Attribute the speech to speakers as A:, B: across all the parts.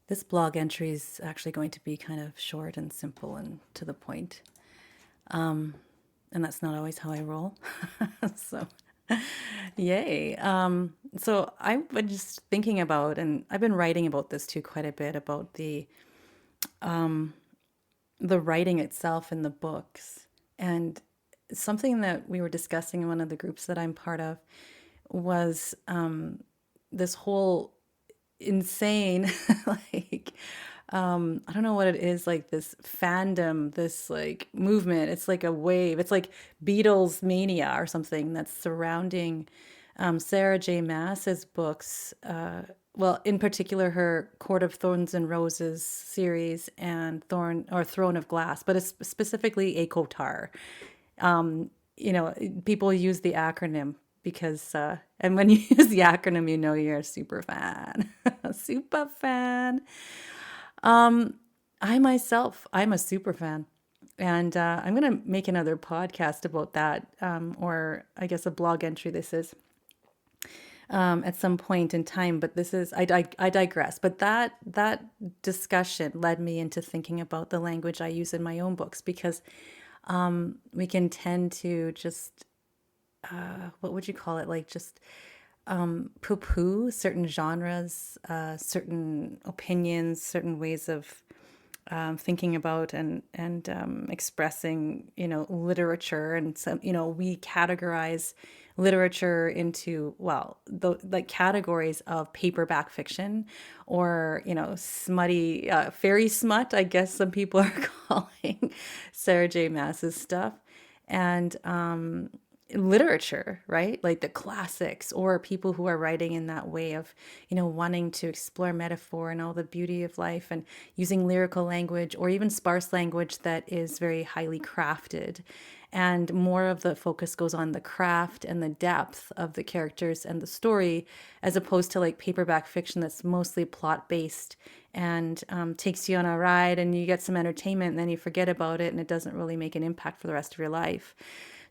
A: This blog entry is actually going to be kind of short and simple and to the point. And that's not always how I roll. So, yay. So I've been just thinking about, and I've been writing about this too quite a bit about the writing itself in the books. And something that we were discussing in one of the groups that I'm part of was this whole insane like I don't know what it is, like this fandom, this like movement. It's like a wave. It's like Beatles mania or something that's surrounding Sarah J. Maas's books. Well, in particular, her Court of Thorns and Roses series and Throne of Glass, but it's specifically ACOTAR. People use the acronym because, and when you use the acronym, you know you're a super fan. A super fan. I myself, I'm a super fan. And I'm going to make another podcast about that, or I guess a blog entry this is, at some point in time. But this is, I digress. But that discussion led me into thinking about the language I use in my own books because we can tend to just, what would you call it? Like just poo-poo certain genres, certain opinions, certain ways of thinking about and expressing, literature. And some, we categorize literature into, well, like categories of paperback fiction or, smutty, fairy smut, I guess some people are calling Sarah J. Maas's stuff. And literature, right? Like the classics, or people who are writing in that way of, wanting to explore metaphor and all the beauty of life and using lyrical language or even sparse language that is very highly crafted. And more of the focus goes on the craft and the depth of the characters and the story, as opposed to like paperback fiction that's mostly plot based and takes you on a ride and you get some entertainment and then you forget about it and it doesn't really make an impact for the rest of your life.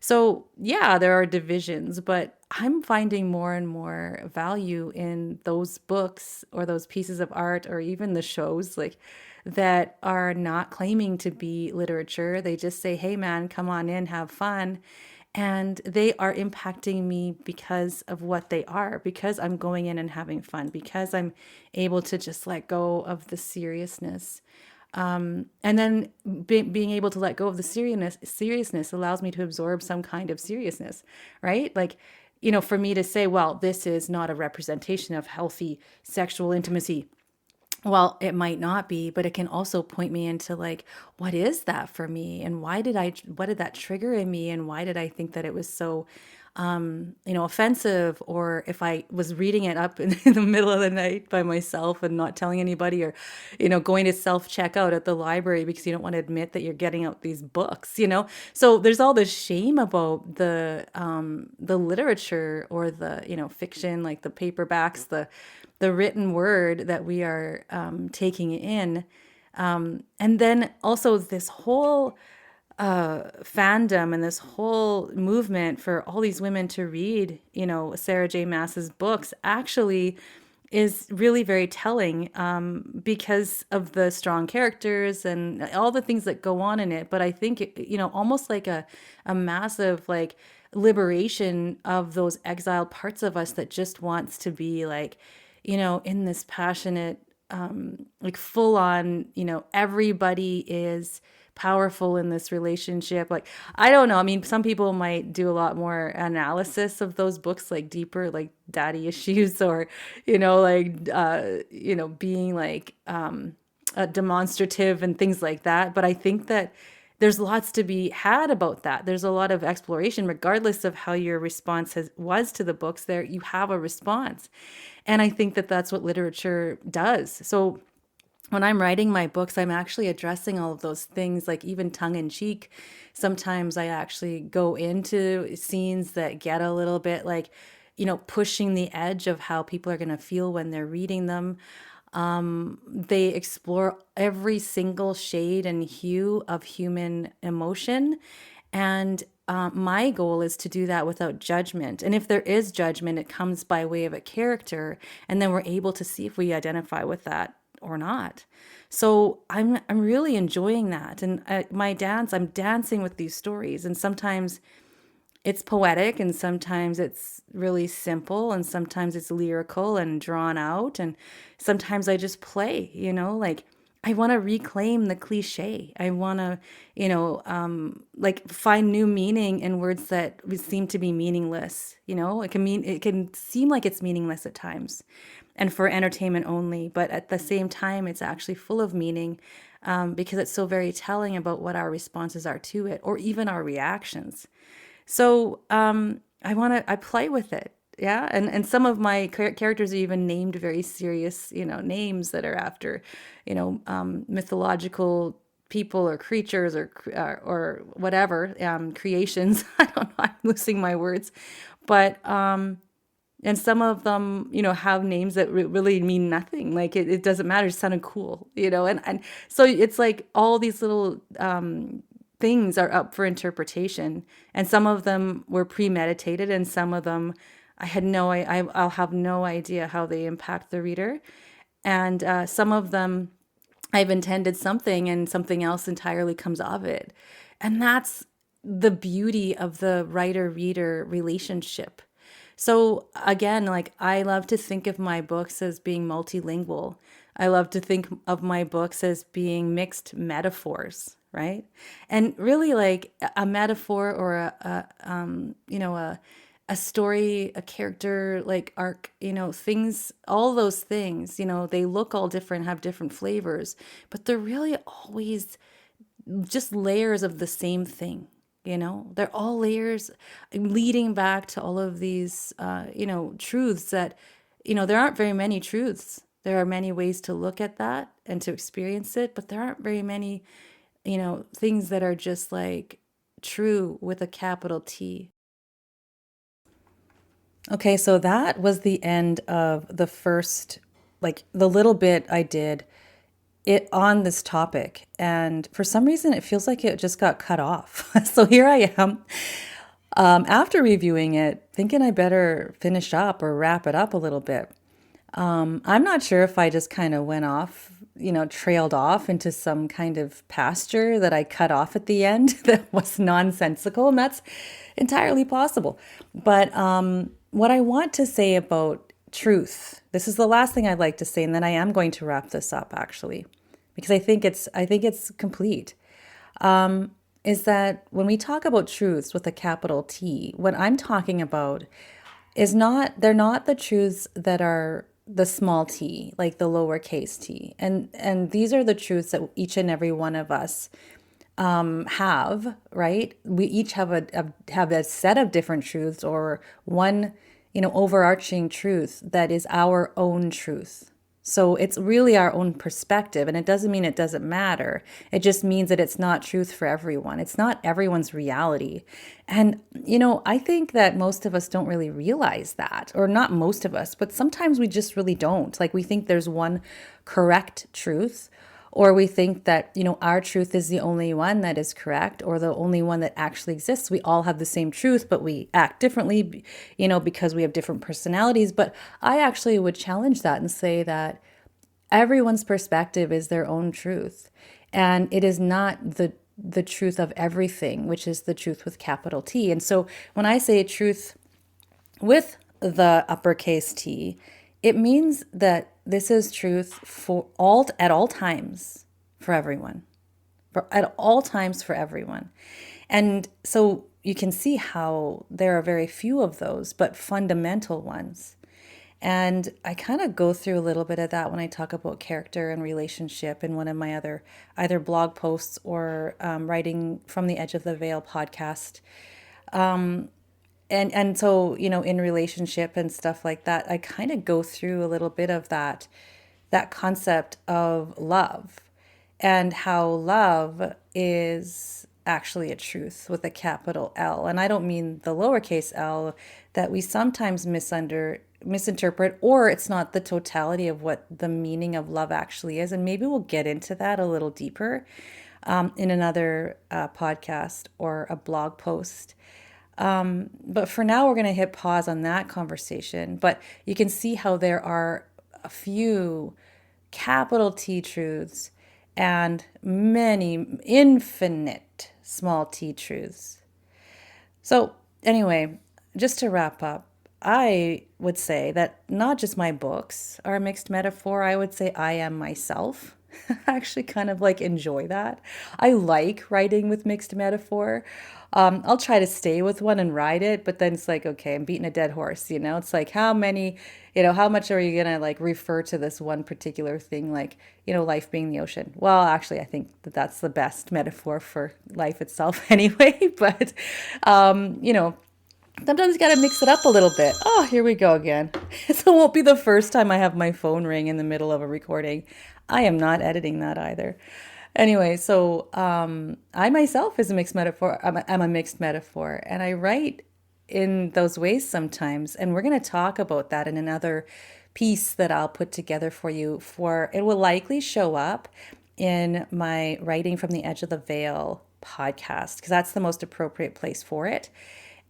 A: So, yeah, there are divisions, but I'm finding more and more value in those books or those pieces of art or even the shows like that are not claiming to be literature. They just say, "Hey man, come on in, have fun." And they are impacting me because of what they are, because I'm going in and having fun, because I'm able to just let go of the seriousness. And then being able to let go of the seriousness allows me to absorb some kind of seriousness, right? Like, for me to say, well, this is not a representation of healthy sexual intimacy. Well, it might not be, but it can also point me into like, what is that for me? And what did that trigger in me? And why did I think that it was so, offensive? Or if I was reading it up in the middle of the night by myself and not telling anybody, or, going to self checkout at the library because you don't want to admit that you're getting out these books. So there's all this shame about the literature or the, fiction, like the paperbacks, the written word that we are taking in. And then also this whole fandom and this whole movement for all these women to read, Sarah J. Maas's books actually is really very telling because of the strong characters and all the things that go on in it. But I think, almost like a massive like liberation of those exiled parts of us that just wants to be like, in this passionate, like full on, everybody is powerful in this relationship. Like, I don't know. I mean, some people might do a lot more analysis of those books, like deeper, like daddy issues or, being like, demonstrative and things like that. But I think that there's lots to be had about that. There's a lot of exploration, regardless of how your response was to the books. There, you have a response, and I think that that's what literature does. So when I'm writing my books, I'm actually addressing all of those things, like even tongue in cheek. Sometimes I actually go into scenes that get a little bit like, pushing the edge of how people are going to feel when they're reading them. They explore every single shade and hue of human emotion. And my goal is to do that without judgment. And if there is judgment, it comes by way of a character. And then we're able to see if we identify with that or not. So I'm really enjoying that. And my dance, I'm dancing with these stories. And sometimes it's poetic, and sometimes it's really simple, and sometimes it's lyrical and drawn out, and sometimes I just play, like I want to reclaim the cliche. I want to, like find new meaning in words that would seem to be meaningless. It can seem like it's meaningless at times and for entertainment only, but at the same time, it's actually full of meaning, because it's so very telling about what our responses are to it, or even our reactions. So I play with it. Yeah. And some of my characters are even named very serious, names that are after, mythological people or creatures or whatever, creations. I don't know. I'm losing my words. But, and some of them, have names that really mean nothing. Like it doesn't matter. It sounded cool, and so it's like all these little, things are up for interpretation, and some of them were premeditated, and some of them I'll have no idea how they impact the reader, and some of them I've intended something and something else entirely comes of it, and that's the beauty of the writer-reader relationship. So again, like I love to think of my books as being multilingual. I love to think of my books as being mixed metaphors, right? And really like a metaphor or a story, a character like arc, things, all those things, they look all different, have different flavors, but they're really always just layers of the same thing. They're all layers leading back to all of these, truths that, there aren't very many truths. There are many ways to look at that and to experience it, but there aren't very many, things that are just like true with a capital T. Okay, so that was the end of the first, like the little bit I did it on this topic. And for some reason, it feels like it just got cut off. So here I am, after reviewing it, thinking I better finish up or wrap it up a little bit. I'm not sure if I just kind of went off, trailed off into some kind of pasture that I cut off at the end that was nonsensical, and that's entirely possible. But what I want to say about truth, this is the last thing I'd like to say, and then I am going to wrap this up actually, because I think it's complete. Is that when we talk about truths with a capital T, what I'm talking about is they're not the truths that are the small t, like the lowercase t. And these are the truths that each and every one of us have, right? We each have a set of different truths, or one, overarching truth that is our own truth. So it's really our own perspective, and it doesn't mean it doesn't matter. It just means that it's not truth for everyone. It's not everyone's reality. And, I think that most of us don't really realize that, or not most of us, but sometimes we just really don't. Like we think there's one correct truth, or we think that, our truth is the only one that is correct, or the only one that actually exists. We all have the same truth, but we act differently, because we have different personalities. But I actually would challenge that and say that everyone's perspective is their own truth. And it is not the truth of everything, which is the truth with capital T. And so when I say truth with the uppercase T, it means that this is truth at all times for everyone, at all times for everyone. And so you can see how there are very few of those, but fundamental ones. And I kind of go through a little bit of that when I talk about character and relationship in one of my other either blog posts or writing from the Edge of the Veil podcast. And so, in relationship and stuff like that, I kind of go through a little bit of that concept of love, and how love is actually a truth with a capital L. And I don't mean the lowercase l that we sometimes misinterpret, or it's not the totality of what the meaning of love actually is. And maybe we'll get into that a little deeper in another podcast or a blog post. But for now, we're going to hit pause on that conversation. But you can see how there are a few capital T truths, and many infinite small t truths. So, anyway, just to wrap up, I would say that not just my books are a mixed metaphor. I would say I am myself. I actually kind of like enjoy that. I like writing with mixed metaphor. I'll try to stay with one and ride it, but then it's like, okay, I'm beating a dead horse, you know? It's like, how many, how much are you gonna like refer to this one particular thing, like, life being the ocean? Well, actually, I think that that's the best metaphor for life itself anyway, but, sometimes you got to mix it up a little bit. Oh, here we go again. So it won't be the first time I have my phone ring in the middle of a recording. I am not editing that either. Anyway, so I myself is a mixed metaphor. I'm a mixed metaphor, and I write in those ways sometimes. And we're going to talk about that in another piece that I'll put together for you. For it will likely show up in my Writing from the Edge of the Veil podcast, because that's the most appropriate place for it.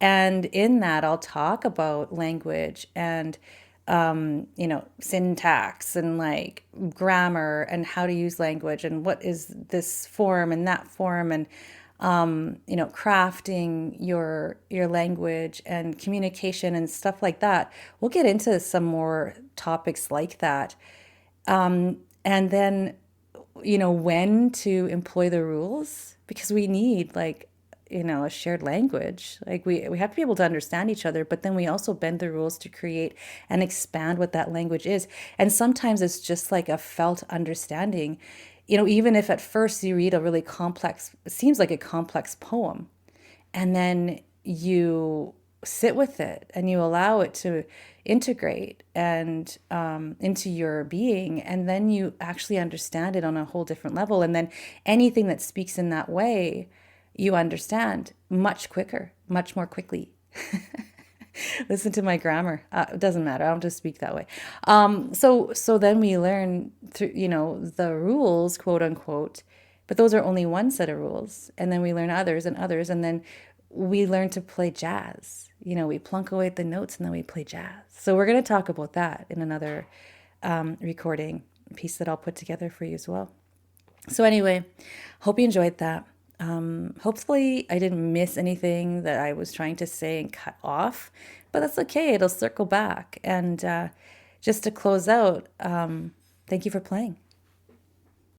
A: And in that, I'll talk about language and, syntax and like grammar and how to use language and what is this form and that form and, crafting your language and communication and stuff like that. We'll get into some more topics like that. And then, when to employ the rules, because we need like a shared language. Like we have to be able to understand each other, but then we also bend the rules to create and expand what that language is. And sometimes it's just like a felt understanding, even if at first you read a really complex, it seems like a complex poem, and then you sit with it and you allow it to integrate and into your being, and then you actually understand it on a whole different level. And then anything that speaks in that way, you understand much quicker, much more quickly. Listen to my grammar. It doesn't matter. I don't just speak that way. So then we learn through, the rules, quote unquote, but those are only one set of rules. And then we learn others and others. And then we learn to play jazz. We plunk away at the notes and then we play jazz. So we're going to talk about that in another recording piece that I'll put together for you as well. So anyway, hope you enjoyed that. Hopefully I didn't miss anything that I was trying to say and cut off, but that's okay. It'll circle back. And just to close out, thank you for playing.